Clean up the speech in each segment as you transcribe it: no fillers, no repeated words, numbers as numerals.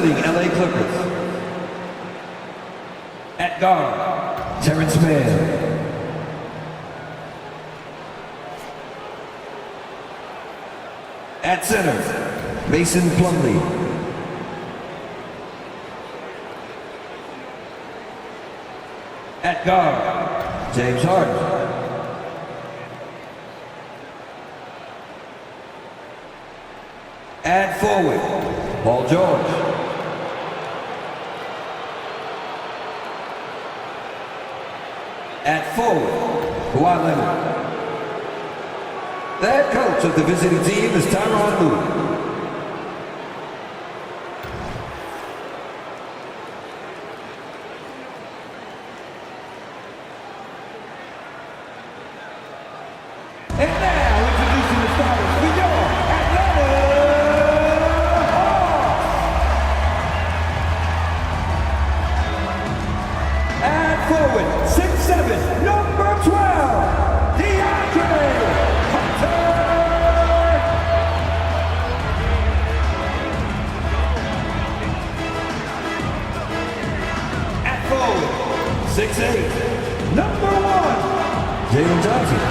representing LA Clippers. At guard, Terrence Mann. At center, Mason Plumlee. At guard, James Harden. At forward, Paul George. At forward, Kawhi Leonard. The head coach of the visiting team is Tyronn Lue. And now, introducing the starters for your Atlanta Hawks. At forward, 6'7", number 12, DeAndre. At forward, 6'8", number 1, Jalen Johnson.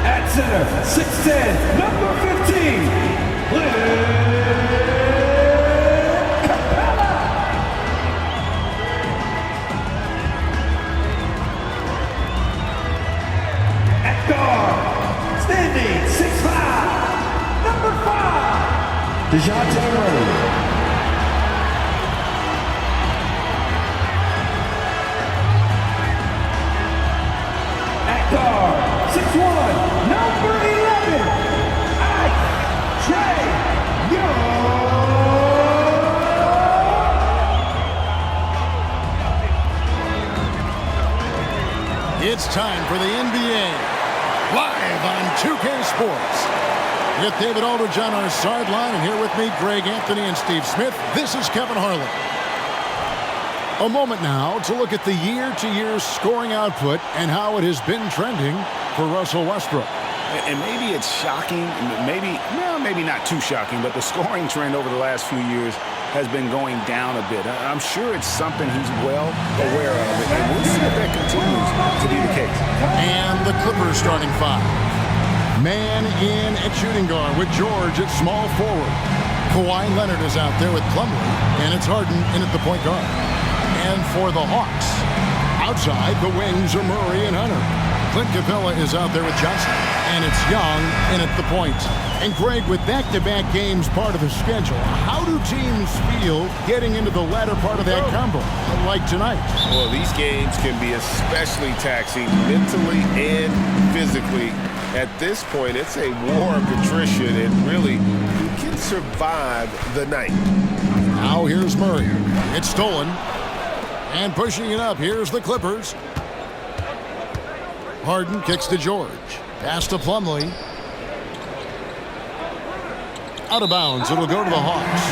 At center, 6'10", number 15, Capella. At guard, standing 6'5", number 5, DeJounte Murray. At guard, 6'1", number 11, Trey Young. It's time for the NBA, live on 2K Sports. With David Aldridge on our sideline, and here with me, Greg Anthony and Steve Smith, this is Kevin Harlan. A moment now to look at the year-to-year scoring output and how it has been trending for Russell Westbrook. And maybe it's shocking, maybe not too shocking, but the scoring trend over the last few years has been going down a bit. I'm sure it's something he's well aware of, and we'll see if that continues to be the case. And the Clippers starting five. Man in at shooting guard with George at small forward. Kawhi Leonard is out there with Plumlee, and it's Harden in at the point guard. And for the Hawks, outside the wings are Murray and Hunter. Clint Capella is out there with Johnson, and it's Young in at the point. And Greg, with back-to-back games part of the schedule, how do teams feel getting into the latter part of that combo, like tonight? Well, these games can be especially taxing mentally and physically. At this point, it's a war of attrition, and really, who can survive the night? Now here's Murray. It's stolen. And pushing it up, here's the Clippers. Harden kicks to George. Pass to Plumlee. Out of bounds, it'll go to the Hawks.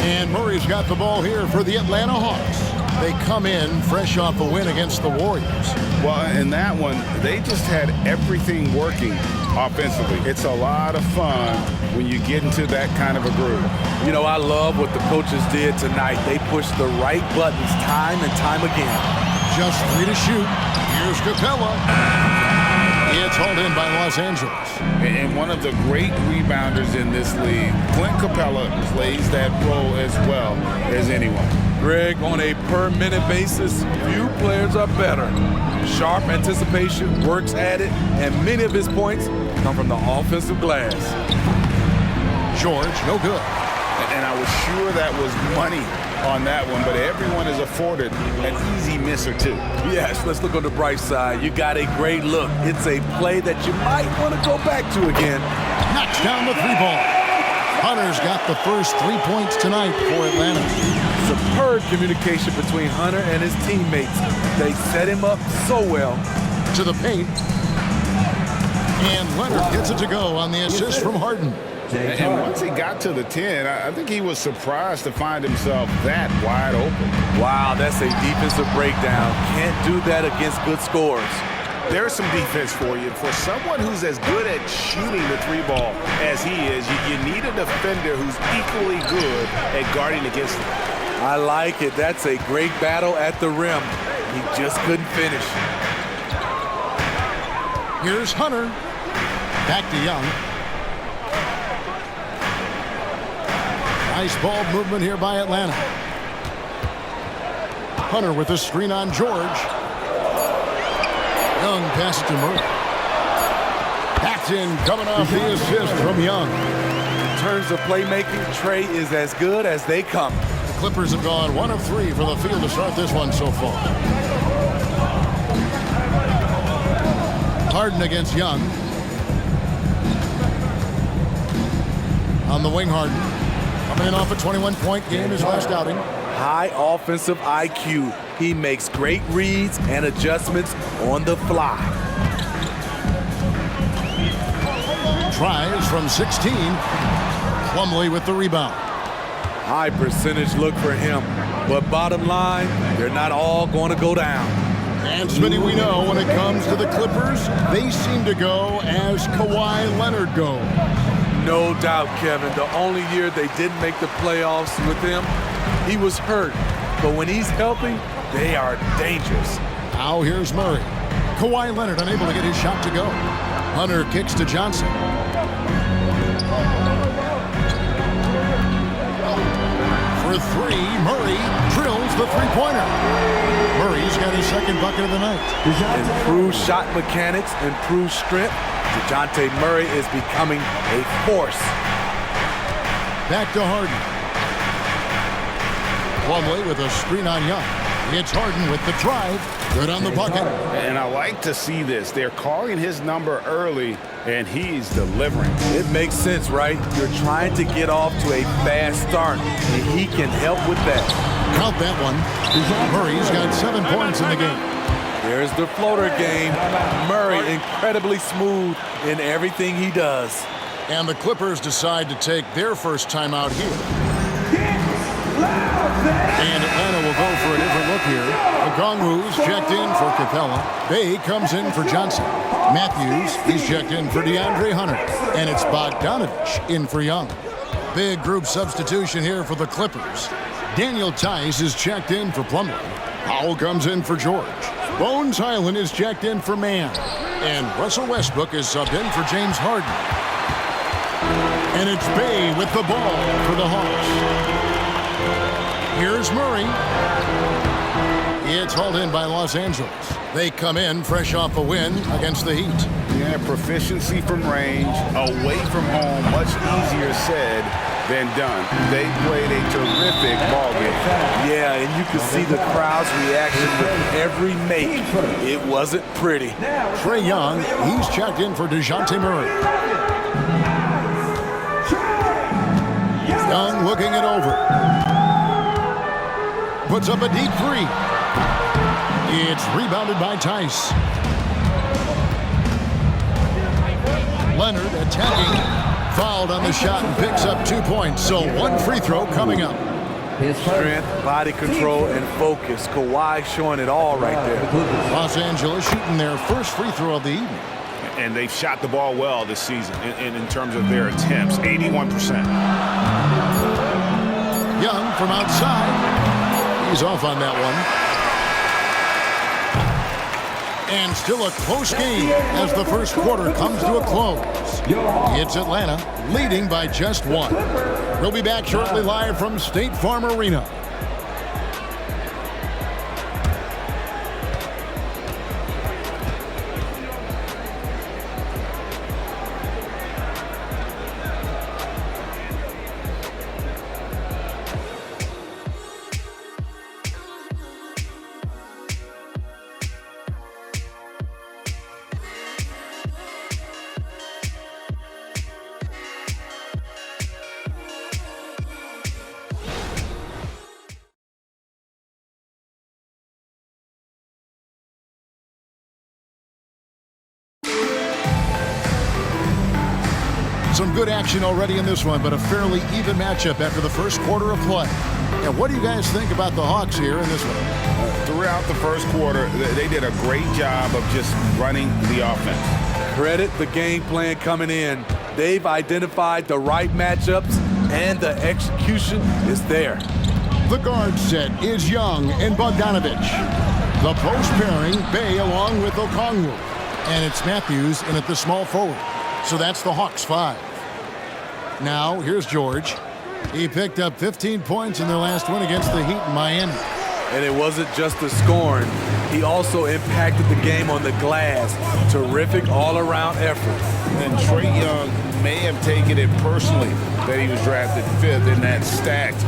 And Murray's got the ball here for the Atlanta Hawks. They come in fresh off a win against the Warriors. Well, in that one, they just had everything working offensively. It's a lot of fun when you get into that kind of a groove. You know, I love what the coaches did tonight. They pushed the right buttons time and time again. Just 3 to shoot. Here's Capella. It's hauled in by Los Angeles. And one of the great rebounders in this league, Clint Capella, plays that role as well as anyone. Greg, on a per-minute basis, few players are better. Sharp anticipation, works at it, and many of his points come from the offensive glass. George, no good. And I was sure that was money on that one, but everyone is afforded an easy miss or two. Yes, let's look on the bright side. You got a great look. It's a play that you might want to go back to again. Knocks down the 3-ball. Hunter's got the first 3 points tonight for Atlanta. Superb communication between Hunter and his teammates. They set him up so well. To the paint. And Leonard gets it to go on the assist from Harden. And once he got to the 10, I think he was surprised to find himself that wide open. Wow, that's a defensive breakdown. Can't do that against good scores. There's some defense for you. For someone who's as good at shooting the three ball as he is, you need a defender who's equally good at guarding against him. I like it. That's a great battle at the rim. He just couldn't finish. Here's Hunter. Back to Young. Nice ball movement here by Atlanta. Hunter with a screen on George. Young passes to Murray. That's in, coming off the assist from Young. In terms of playmaking, Trey is as good as they come. The Clippers have gone 1 of 3 from the field to start this one so far. Harden against Young. On the wing, Harden. Coming in off a 21-point game his last outing. High offensive IQ. He makes great reads and adjustments on the fly. Tries from 16. Plumlee with the rebound. High percentage look for him. But bottom line, they're not all going to go down. And Smitty, we know when it comes to the Clippers, they seem to go as Kawhi Leonard goes. No doubt, Kevin. The only year they didn't make the playoffs with him, he was hurt. But when he's healthy, they are dangerous. Now here's Murray. Kawhi Leonard unable to get his shot to go. Hunter kicks to Johnson. For 3, Murray drills the three-pointer. Murray's got his second bucket of the night. Improved shot mechanics, improved strength. DeJounte Murray is becoming a force. Back to Harden. Plumlee with a screen on Young. It's Harden with the drive. Good on the bucket. And I like to see this. They're calling his number early, and he's delivering. It makes sense, right? You're trying to get off to a fast start, and he can help with that. Count that one. Murray's got 7 points in the game. There's the floater game. Murray incredibly smooth in everything he does. And the Clippers decide to take their first time out here. And Atlanta will go for a different look here. Okongwu's checked in for Capella. Bay comes in for Johnson. Matthews, he's checked in for DeAndre Hunter. And it's Bogdanovich in for Young. Big group substitution here for the Clippers. Daniel Tice is checked in for Plumlee. Powell comes in for George. Bones Highland is checked in for Mann. And Russell Westbrook is subbed in for James Harden. And it's Bay with the ball for the Hawks. Here's Murray. It's hauled in by Los Angeles. They come in fresh off a win against the Heat. Yeah, proficiency from range, away from home, much easier said than done. They played a terrific ball game. Yeah, and you can see the crowd's reaction with every make. It wasn't pretty. Trae Young, he's checked in for DeJounte Murray. Young looking it over. Puts up a deep 3. It's rebounded by Tice. Leonard attacking. Fouled on the shot and picks up 2 points. So 1 free throw coming up. Strength, body control, and focus. Kawhi showing it all right there. Los Angeles shooting their first free throw of the evening. And they've shot the ball well this season in terms of their attempts, 81%. Young from outside. He's off on that one. And still a close game as the first quarter comes to a close. It's Atlanta leading by just 1. We'll be back shortly live from State Farm Arena. Some good action already in this one, but a fairly even matchup after the first quarter of play. And what do you guys think about the Hawks here in this one? Throughout the first quarter, they did a great job of just running the offense. Credit the game plan coming in. They've identified the right matchups, and the execution is there. The guard set is Young and Bogdanovich. The post pairing, Bay along with Okongwu. And it's Matthews in at the small forward. So that's the Hawks 5. Now, here's George. He picked up 15 points in their last win against the Heat in Miami. And it wasn't just the scoring. He also impacted the game on the glass. Terrific all-around effort. And Trae Young may have taken it personally that he was drafted 5th in that stacked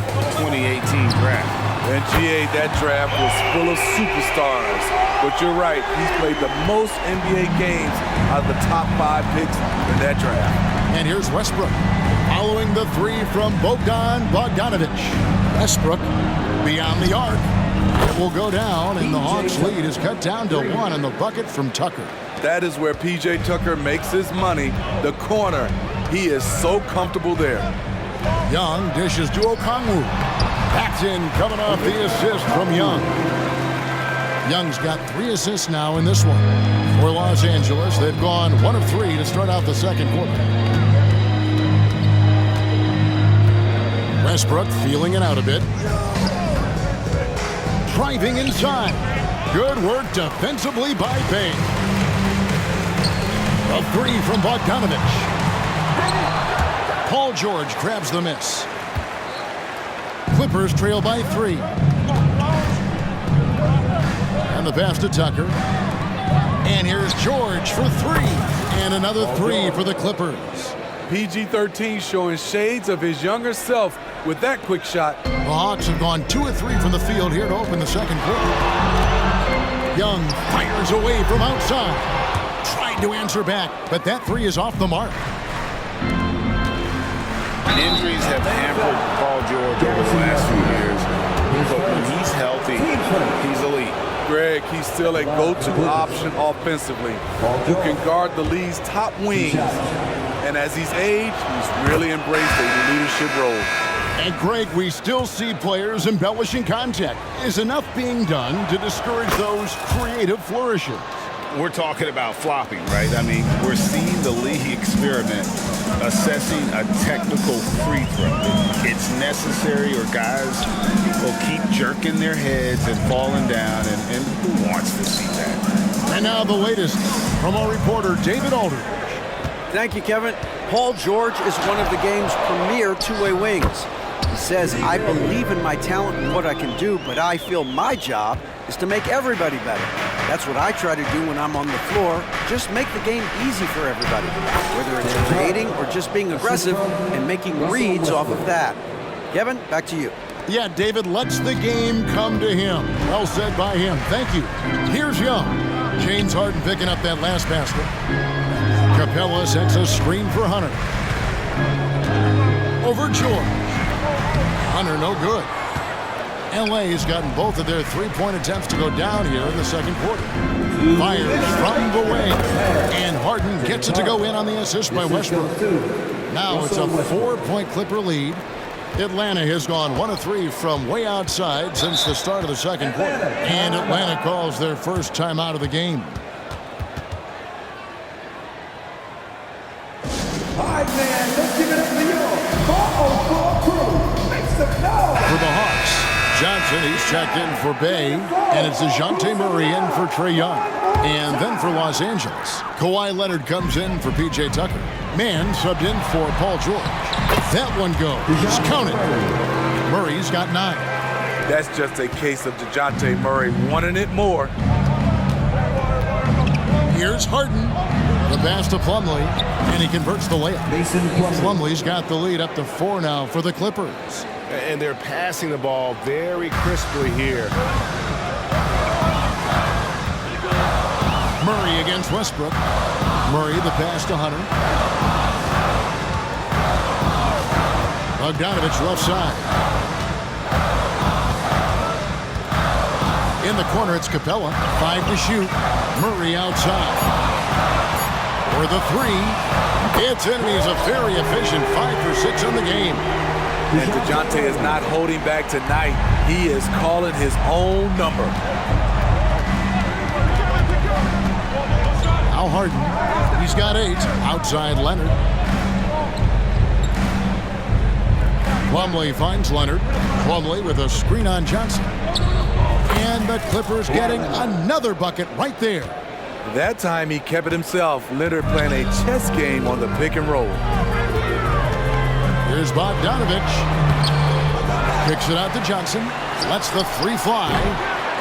2018 draft. And GA, that draft was full of superstars. But you're right, he's played the most NBA games out of the top 5 picks in that draft. And here's Westbrook, following the 3 from Bogdanovich. Westbrook beyond the arc. It will go down, and the Hawks' lead is cut down to 1 on the bucket from Tucker. That is where P.J. Tucker makes his money. The corner, he is so comfortable there. Young dishes to Okongwu. That's in, coming off the assist from Young. Young's got 3 assists now in this one. For Los Angeles, they've gone 1 of 3 to start out the second quarter. Westbrook feeling it out a bit. Driving inside. Good work defensively by Bay. A 3 from Bogdanovich. Paul George grabs the miss. Clippers trail by 3. And the pass to Tucker. And here's George for 3. And another 3 for the Clippers. PG-13 showing shades of his younger self with that quick shot. The Hawks have gone 2 of 3 from the field here to open the second quarter. Young fires away from outside. Tried to answer back, but that 3 is off the mark. Injuries have hampered Paul George over the last few years. But when he's healthy, he's elite. Greg, he's still a go-to option offensively. You can guard the league's top wings. And as he's aged, he's really embraced a leadership role. And Greg, we still see players embellishing contact. Is enough being done to discourage those creative flourishes? We're talking about flopping, right? I mean, we're seeing the league experiment assessing a technical free throw. It's necessary or guys will keep jerking their heads and falling down, and who wants to see that? And now the latest from our reporter, David Aldridge. Thank you, Kevin. Paul George is one of the game's premier two-way wings. He says, I believe in my talent and what I can do, but I feel my job is to make everybody better. That's what I try to do when I'm on the floor. Just make the game easy for everybody, whether it's creating or just being aggressive and making reads off of that. Kevin, back to you. Yeah, David lets the game come to him. Well said by him. Thank you. Here's Young. James Harden picking up that last basket. Capella sets a screen for Hunter. Over George. Hunter no good. LA has gotten both of their three-point attempts to go down here in the second quarter. Fires from the wing. And Harden gets it to go in on the assist by Westbrook. Now it's a 4-point Clipper lead. Atlanta has gone 1 of 3 from way outside since the start of the second quarter. And Atlanta calls their first timeout of the game. All right, man, let's give it up to you. For the Hawks, Johnson, he's checked in for Bay, and it's DeJounte Murray in for Trae Young. And then for Los Angeles, Kawhi Leonard comes in for P.J. Tucker. Mann subbed in for Paul George. That one goes. Counted. Murray's got 9. That's just a case of DeJounte Murray wanting it more. Here's Harden. The pass to Plumlee, and he converts the layup. Plumlee's got the lead up to 4 now for the Clippers. And they're passing the ball very crisply here. Murray against Westbrook. Murray the pass to Hunter. Bogdanovich left side. In the corner, it's Capella. 5 to shoot. Murray outside. For the 3. It's in, and he's a very efficient 5 for 6 on the game. And DeJounte is not holding back tonight. He is calling his own number. Now Harden. He's got 8. Outside Leonard. Plumlee finds Leonard. Plumlee with a screen on Johnson. And the Clippers getting another bucket right there. That time he kept it himself. Leonard playing a chess game on the pick and roll. Here's Bogdanovich. Kicks it out to Johnson. Lets the 3 fly.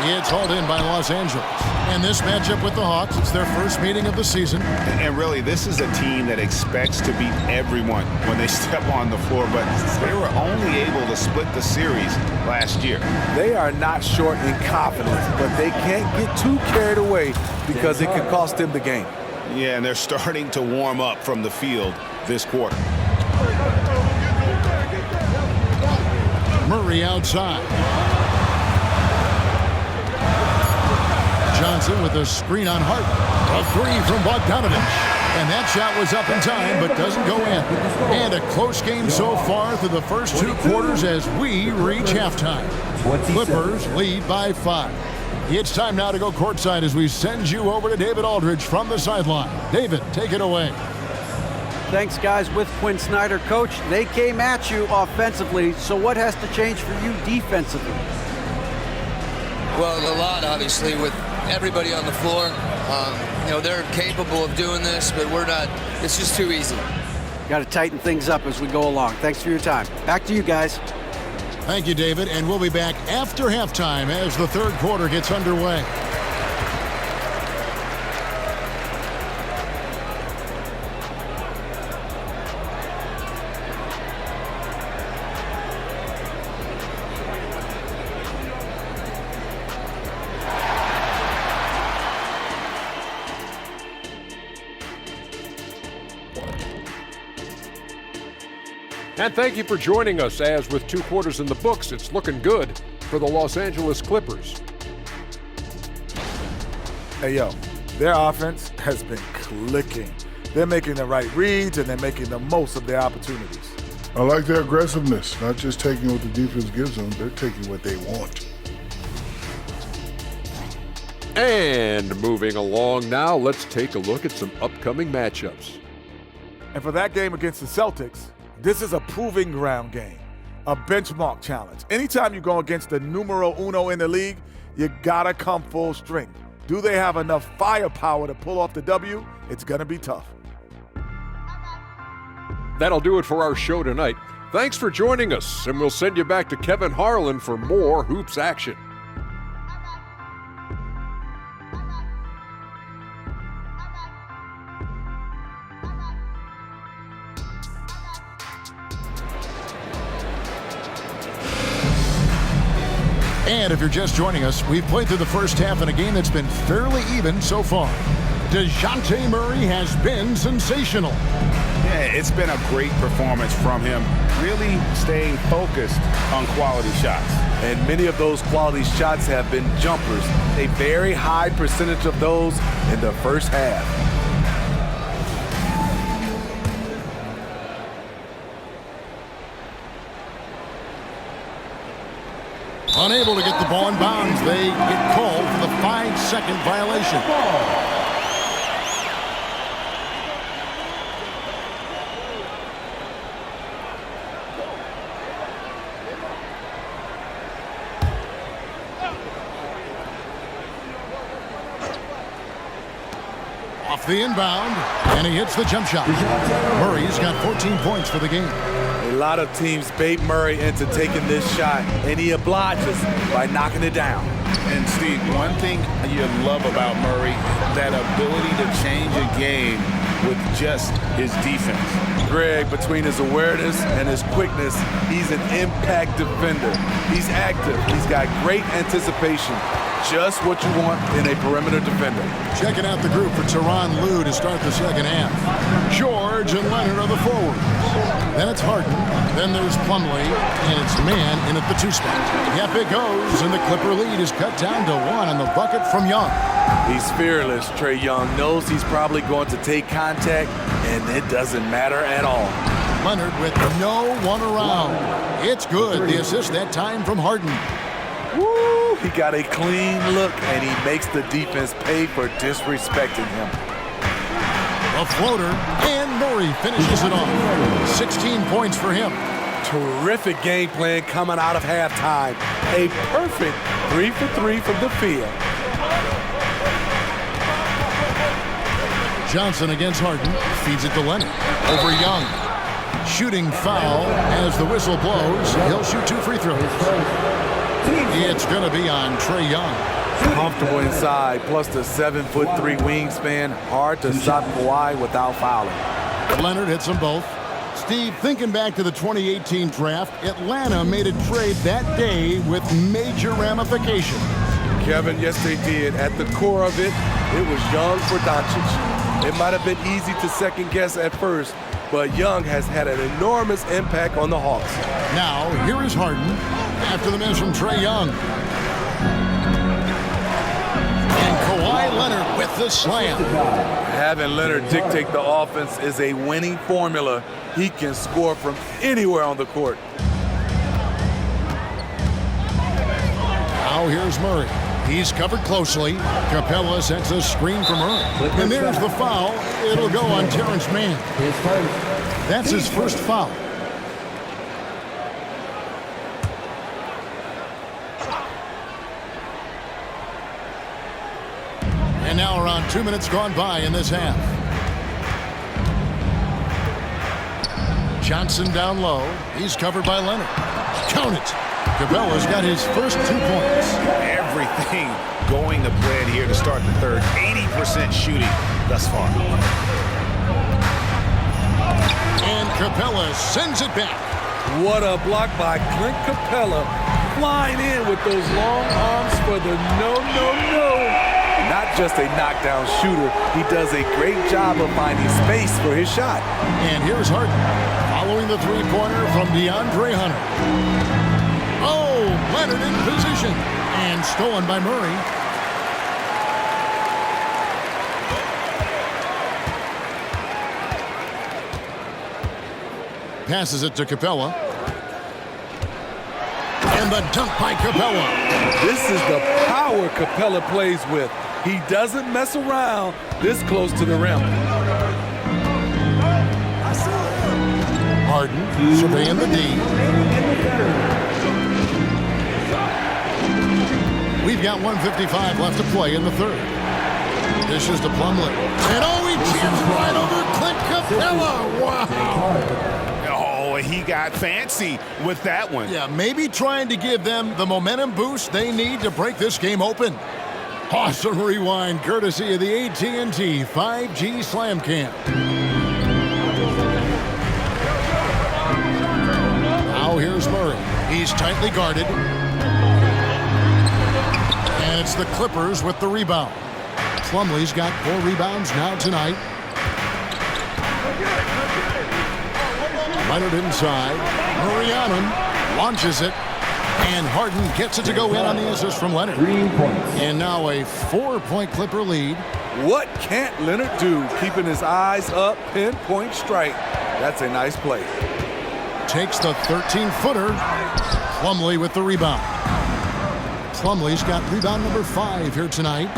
It's hauled in by Los Angeles. And this matchup with the Hawks, it's their first meeting of the season. And really, this is a team that expects to beat everyone when they step on the floor, but they were only able to split the series last year. They are not short in confidence, but they can't get too carried away because it could cost them the game. Yeah, and they're starting to warm up from the field this quarter. Murray outside. Johnson with a screen on Harden. A 3 from Bogdanovich. And that shot was up in time, but doesn't go in. And a close game so far through the first 2 quarters as we reach halftime. Clippers lead by 5. It's time now to go courtside as we send you over to David Aldridge from the sideline. David, take it away. Thanks, guys. With Quinn Snyder, coach, they came at you offensively, so what has to change for you defensively? Well, a lot, obviously, with everybody on the floor. They're capable of doing this, but we're not. It's just too easy. Got to tighten things up as we go along. Thanks for your time. Back to you guys. Thank you, David, and we'll be back after halftime as the third quarter gets underway. And thank you for joining us as with 2 quarters in the books, it's looking good for the Los Angeles Clippers. Hey, yo, their offense has been clicking. They're making the right reads, and they're making the most of their opportunities. I like their aggressiveness, not just taking what the defense gives them, they're taking what they want. And moving along now, let's take a look at some upcoming matchups. And for that game against the Celtics, this is a proving ground game, a benchmark challenge. Anytime you go against the numero uno in the league, you gotta come full strength. Do they have enough firepower to pull off the W? It's gonna be tough. That'll do it for our show tonight. Thanks for joining us, and we'll send you back to Kevin Harlan for more hoops action. And if you're just joining us, we've played through the first half in a game that's been fairly even so far. DeJounte Murray has been sensational. Yeah, it's been a great performance from him, really staying focused on quality shots. And many of those quality shots have been jumpers, a very high percentage of those in the first half. Unable to get the ball in bounds, they get called for the 5-second violation. Off the inbound, and he hits the jump shot. Murray's got 14 points for the game. A lot of teams bait Murray into taking this shot, and he obliges by knocking it down. And Steve, one thing you love about Murray, that ability to change a game with just his defense. Greg, between his awareness and his quickness, he's an impact defender. He's active. He's got great anticipation. Just what you want in a perimeter defender. Checking out the group for Tyronn Lue to start the second half. George and Leonard are the forwards. Then it's Harden. Then there's Plumlee. And it's man in at the 2 spot. Yep, it goes. And the Clipper lead is cut down to 1 on the bucket from Young. He's fearless. Trae Young knows he's probably going to take contact, and it doesn't matter at all. Leonard with no one around. It's good. The assist that time from Harden. Woo! He got a clean look, and he makes the defense pay for disrespecting him. A floater, and Murray finishes it off. 16 points for him. Terrific game plan coming out of halftime. A perfect 3 for 3 from the field. Johnson against Harden. Feeds it to Leonard. Over Young. Shooting foul as the whistle blows. He'll shoot 2 free throws. It's going to be on Trae Young. Comfortable inside, plus the 7'3" wingspan. Hard to stop Kawhi without fouling. Leonard hits them both. Steve, thinking back to the 2018 draft, Atlanta made a trade that day with major ramifications. Kevin, yes they did. At the core of it, it was Young for Doncic. It might have been easy to second guess at first, but Young has had an enormous impact on the Hawks. Now, here is Harden after the miss from Trae Young. And Kawhi Leonard with the slam. Having Leonard dictate the offense is a winning formula. He can score from anywhere on the court. Now here's Murray. He's covered closely. Capella sets a screen for Murray. And there's the foul. It'll go on Terrence Mann. That's his first foul. And now around 2 minutes gone by in this half. Johnson down low. He's covered by Leonard. Count it. Capella's got his first 2 points. Everything going to plan here to start the third. 80% shooting thus far. And Capella sends it back. What a block by Clint Capella. Flying in with those long arms for the no. Not just a knockdown shooter, he does a great job of finding space for his shot. And here's Harden following the three-pointer from DeAndre Hunter. Oh, Leonard in position and stolen by Murray. Passes it to Capella. And the dunk by Capella. This is the power Capella plays with. He doesn't mess around this close to the rim. Harden surveying the D. We've got 1:55 left to play in the third. Dishes to Plumlee. And oh, he jams right over Clint Capella. Wow. Oh, he got fancy with that one. Yeah, maybe trying to give them the momentum boost they need to break this game open. Awesome rewind courtesy of the AT&T 5G Slam Cam. Now here's Murray. He's tightly guarded. And it's the Clippers with the rebound. Plumlee's got 4 rebounds now tonight. Leonard inside. Murray on him. Launches it. And Harden gets it to go in on the assist from Leonard. 3 points. And now a 4-point Clipper lead. What can't Leonard do? Keeping his eyes up, pinpoint strike. That's a nice play. Takes the 13-footer. Plumlee with the rebound. Plumlee's got rebound number 5 here tonight.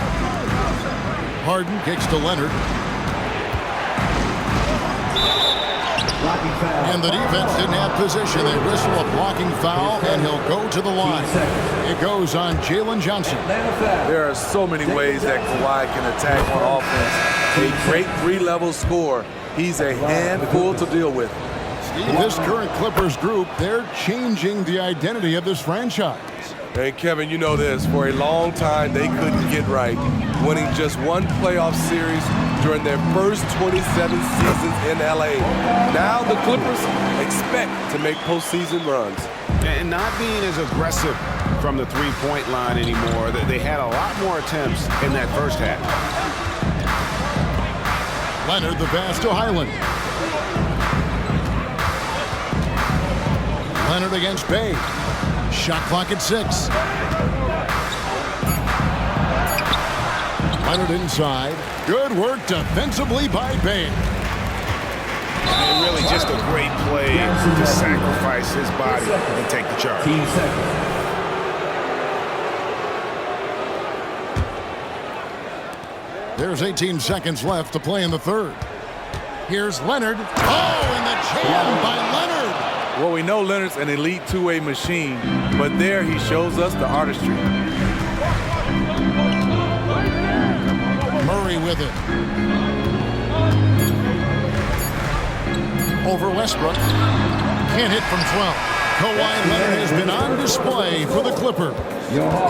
Harden kicks to Leonard. And the defense didn't have position. They whistle a blocking foul, and he'll go to the line. It goes on Jalen Johnson. There are so many ways that Kawhi can attack on offense. A great 3-level score. He's a handful to deal with. Steve, this current Clippers group, they're changing the identity of this franchise. Hey, Kevin, you know this. For a long time, they couldn't get right, winning just one playoff series during their first 27 seasons in L.A. Now the Clippers expect to make postseason runs. And not being as aggressive from the three-point line anymore. They had a lot more attempts in that first half. Leonard, the pass to Highland. Leonard against Bay. Shot clock at 6. Leonard inside. Good work defensively by Bay. And really just a great play to sacrifice his body and take the charge. 15 seconds. There's 18 seconds left to play in the third. Here's Leonard. Oh, and the jam by Leonard. Well, we know Leonard's an elite two-way machine, but there he shows us the artistry. Murray with it. Over Westbrook. Can't hit from 12. Kawhi Leonard has been on display for the Clippers.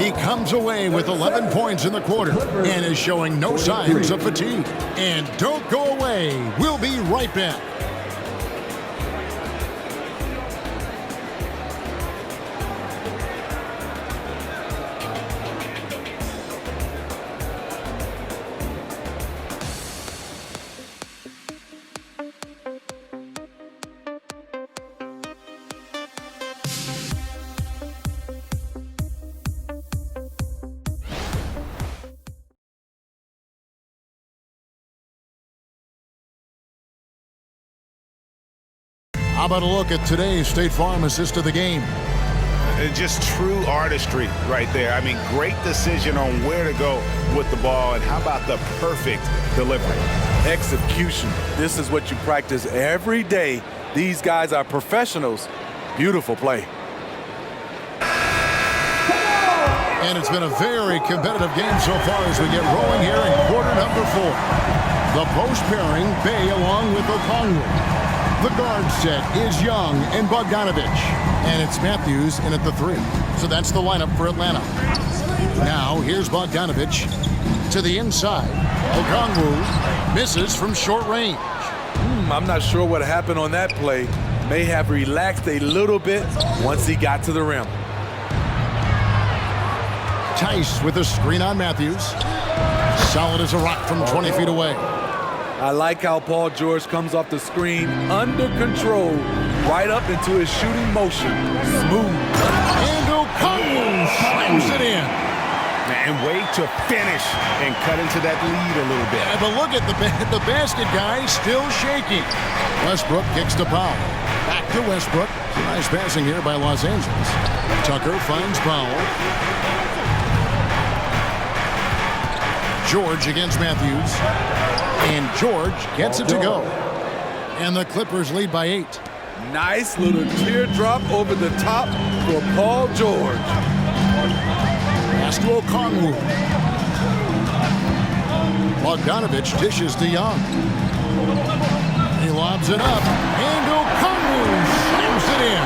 He comes away with 11 points in the quarter and is showing no signs of fatigue. And don't go away. We'll be right back. How about a look at today's State Farm assist of the game? Just true artistry right there. I mean, great decision on where to go with the ball, and how about the perfect delivery? Execution. This is what you practice every day. These guys are professionals. Beautiful play. And it's been a very competitive game so far as we get rolling here in quarter number 4. The post pairing, Bay along with Okongwu. The guard set is Young and Bogdanovich. And it's Matthews in at the 3. So that's the lineup for Atlanta. Now here's Bogdanovich to the inside. Okongwu misses from short range. I'm not sure what happened on that play. May have relaxed a little bit once he got to the rim. Tice with a screen on Matthews. Solid as a rock from 20 feet away. I like how Paul George comes off the screen under control, right up into his shooting motion. Smooth. And Okongwu slams it in. And way to finish and cut into that lead a little bit. Yeah, but look at the basket guy still shaking. Westbrook kicks to Powell. Back to Westbrook. Nice passing here by Los Angeles. Tucker finds Powell. George against Matthews. And George gets it to go. And the Clippers lead by 8. Nice little teardrop over the top for Paul George. Pass to Okongwu. Bogdanovich dishes to Young. He lobs it up. And Okongwu slams it in.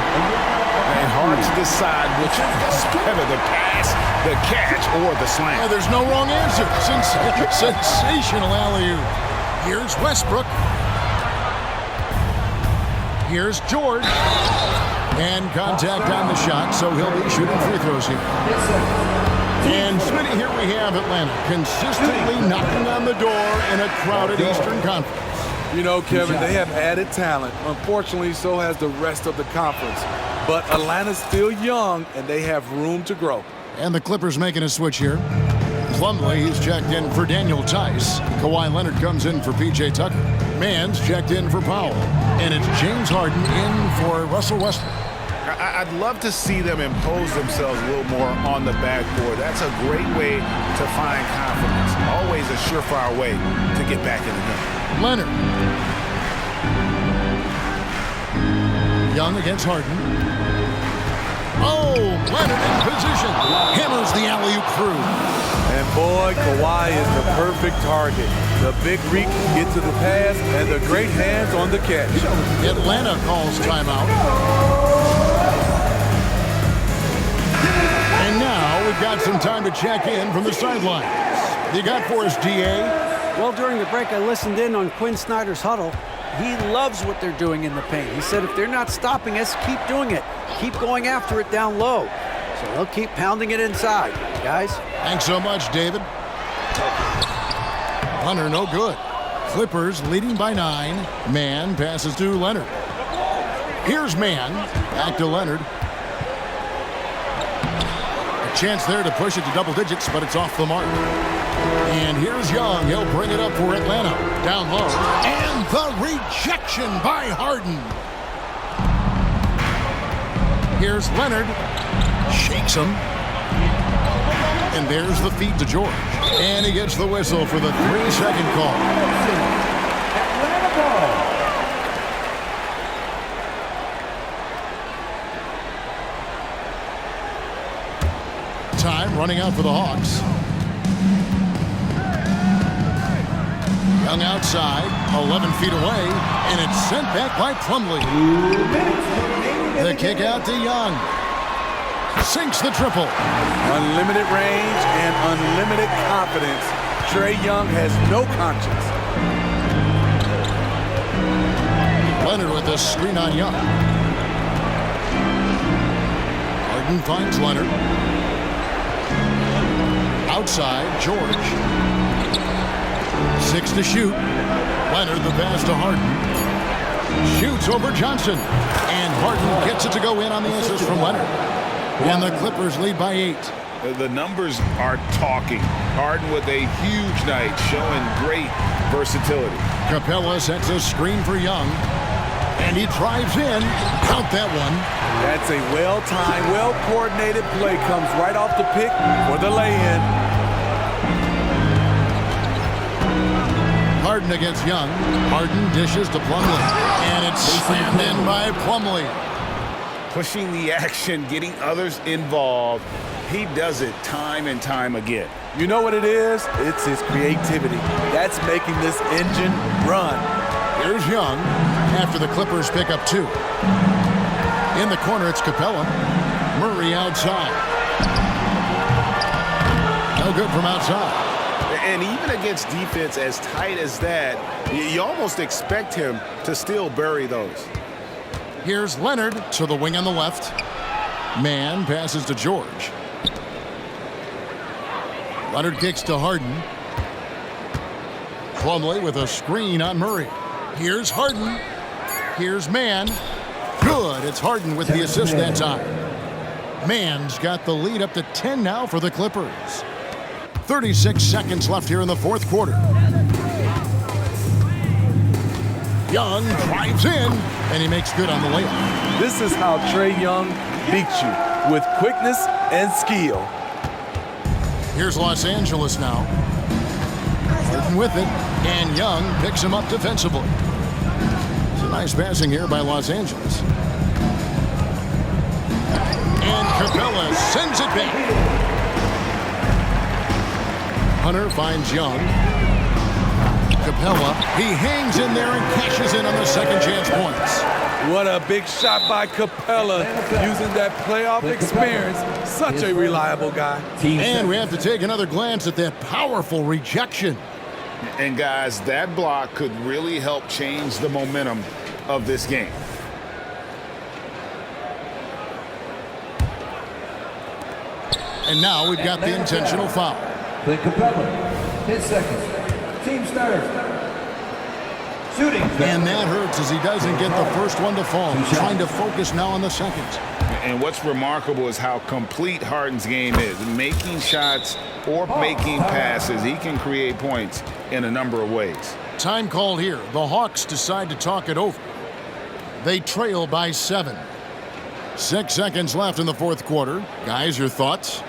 And hard to decide which is better, the pass, the catch, or the slam. Yeah, there's no wrong answer. Sensational alley-oop. Here's Westbrook. Here's George. And contact on the shot, so he'll be shooting free throws here. And Smitty, here we have Atlanta consistently knocking on the door in a crowded Eastern Conference. You know, Kevin, they have added talent. Unfortunately, so has the rest of the conference. But Atlanta's still young, and they have room to grow. And the Clippers making a switch here. Plumlee, he's checked in for Daniel Tice. Kawhi Leonard comes in for P.J. Tucker. Mann's checked in for Powell. And it's James Harden in for Russell Westbrook. I'd love to see them impose themselves a little more on the backboard. That's a great way to find confidence. Always a surefire way to get back in the game. Leonard. Young against Harden. Oh, Leonard in position. Hammers the alley-oop through. And boy, Kawhi is the perfect target. The big reach gets to the pass and the great hands on the catch. Atlanta calls timeout. And now we've got some time to check in from the sidelines. You got for us, D.A.? Well, during the break, I listened in on Quinn Snyder's huddle. He loves what they're doing in the paint. He said if they're not stopping us, keep doing it. Keep going after it down low. So they'll keep pounding it inside, guys. Thanks so much, David. Hunter, no good. Clippers leading by 9. Mann passes to Leonard. Here's Mann. Back to Leonard. A chance there to push it to double digits, but it's off the mark. And here's Young. He'll bring it up for Atlanta. Down low. And the rejection by Harden. Here's Leonard. Shakes him. And there's the feed to George. And he gets the whistle for the 3-second call. Atlanta ball. Time running out for the Hawks. Young outside, 11 feet away, and it's sent back by Plumlee. The kick out to Young. Sinks the triple. Unlimited range and unlimited confidence. Trae Young has no conscience. Leonard with the screen on Young. Harden finds Leonard. Outside, George. 6 to shoot. Leonard the pass to Harden. Shoots over Johnson. And Harden gets it to go in on the assist from Leonard. And the Clippers lead by 8. The numbers are talking. Harden with a huge night, showing great versatility. Capella sets a screen for Young. And he drives in. Count that one. That's a well-timed, well-coordinated play. Comes right off the pick for the lay-in. Harden against Young. Harden dishes to Plumlee. And it's slammed in by Plumlee. Pushing the action, getting others involved. He does it time and time again. You know what it is? It's his creativity. That's making this engine run. Here's Young after the Clippers pick up 2. In the corner, it's Capella. Murray outside. No good from outside. And even against defense as tight as that, you almost expect him to still bury those. Here's Leonard to the wing on the left. Man passes to George. Leonard kicks to Harden. Plumlee with a screen on Murray. Here's Harden. Here's Man. Good. It's Harden with the assist that time. Man's got the lead up to 10 now for the Clippers. 36 seconds left here in the fourth quarter. Young drives in, and he makes good on the layup. This is how Trae Young beats you, with quickness and skill. Here's Los Angeles now. Harden with it, and Young picks him up defensively. It's a nice passing here by Los Angeles. And Capella sends it back. Hunter finds Young. Capella, he hangs in there and cashes in on the second chance points. What a big shot by Capella, using that playoff experience. Such a reliable guy. And we have to take another glance at that powerful rejection. And guys, that block could really help change the momentum of this game. And now we've got the intentional foul. Clint Capella, his second. Team starter. Shooting. And that hurts as he doesn't get the first one to fall. Trying to focus now on the second. And what's remarkable is how complete Harden's game is. Making shots or making passes, he can create points in a number of ways. Time called here. The Hawks decide to talk it over. They trail by 7. 6 seconds left in the fourth quarter. Guys, your thoughts?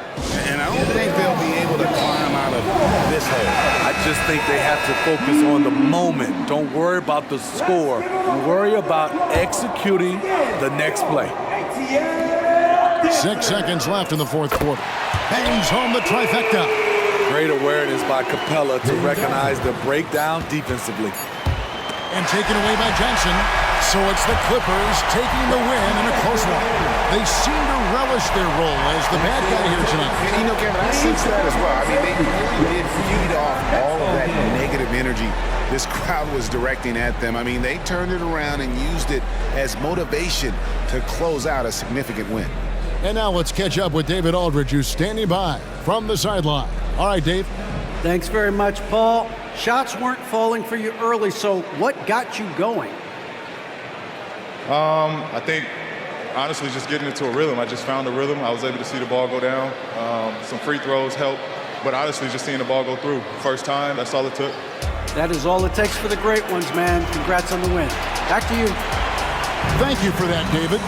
And I don't think they'll be able to climb out of this hole. I just think they have to focus on the moment. Don't worry about the score. Worry about executing the next play. 6 seconds left in the fourth quarter. Bangs home the trifecta. Great awareness by Capella to recognize the breakdown defensively. And taken away by Johnson. So it's the Clippers taking the win in a close one. They seem to relish their role as the bad guy here tonight. And you know, Kevin, I sense that as well. I mean, they really did feed off all of that negative energy this crowd was directing at them. I mean, they turned it around and used it as motivation to close out a significant win. And now let's catch up with David Aldridge, who's standing by from the sideline. All right, Dave. Thanks very much, Paul. Shots weren't falling for you early, so what got you going? I think, honestly, just getting into a rhythm. I just found a rhythm. I was able to see the ball go down. Some free throws helped. But honestly, just seeing the ball go through. First time, that's all it took. That is all it takes for the great ones, man. Congrats on the win. Back to you. Thank you for that, David.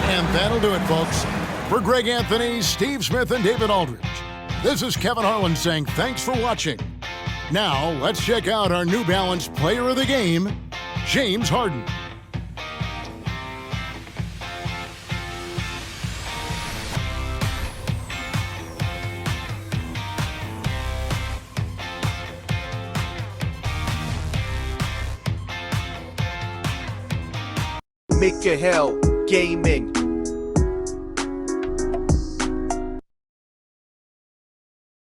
And that'll do it, folks. For Greg Anthony, Steve Smith, and David Aldridge, this is Kevin Harlan saying thanks for watching. Now, let's check out our New Balance player of the game, James Harden. Make a hell gaming